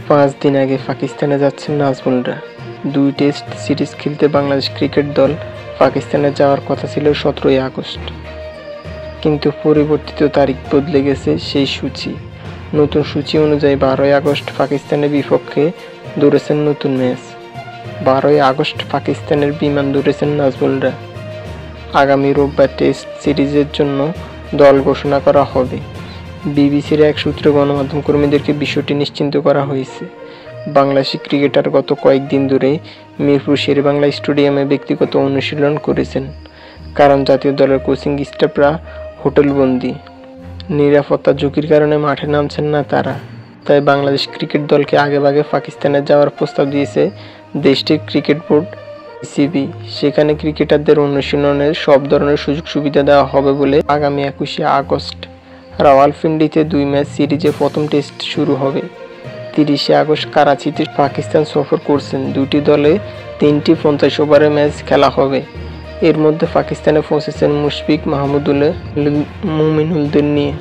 5 দিন আগে পাকিস্তানে যাচ্ছেন নাজমুলরা। 2 টেস্ট সিরিজ খেলতে বাংলাদেশ ক্রিকেট দল পাকিস্তানে যাওয়ার কথা ছিল 17ই আগস্ট, কিন্তু পরিবর্তিত তারিখ বদলে গেছে সেই সূচি। নতুন সূচি অনুযায়ী 12ই আগস্ট পাকিস্তানের বিপক্ষে দৌড়েছেন নতুন ম্যাচ। 12ই আগস্ট পাকিস্তানের বিমান দৌড়েছেন নাজমুলরা। আগামী রোববার টেস্ট সিরিজের জন্য দল ঘোষণা করা হবে। বিবিসির এক সূত্রে গণমাধ্যম কর্মীদেরকে বিষয়টি নিশ্চিত করা হয়েছে। বাংলাদেশি ক্রিকেটার গত কয়েকদিন ধরে মিরপুর শেরেবাংলা স্টেডিয়ামে ব্যক্তিগত অনুশীলন করেছেন, কারণ জাতীয় দলের কোচিং স্টাফরা হোটেলবন্দি। নিরাপত্তা ঝুঁকির কারণে মাঠে নামছেন না তারা। তাই বাংলাদেশ ক্রিকেট দলকে আগেভাগে পাকিস্তানে যাওয়ার প্রস্তাব দিয়েছে দেশটির ক্রিকেট বোর্ড বিসিবি। সেখানে ক্রিকেটারদের অনুশীলনের সব ধরনের সুযোগ সুবিধা দেওয়া হবে বলে আগামী 21শে আগস্ট রাওয়ালপিন্ডিতে 2 ম্যাচ সিরিজে প্রথম টেস্ট শুরু হবে। 30শে আগস্ট করাচিতে পাকিস্তান সফর করছেন দুটি দলে 3টি 50 ওভারের ম্যাচ খেলা হবে। এর মধ্যে পাকিস্তানে পৌঁছেছেন মুশফিক মাহমুদুল্লাহ মুমিনুলদের নিয়ে।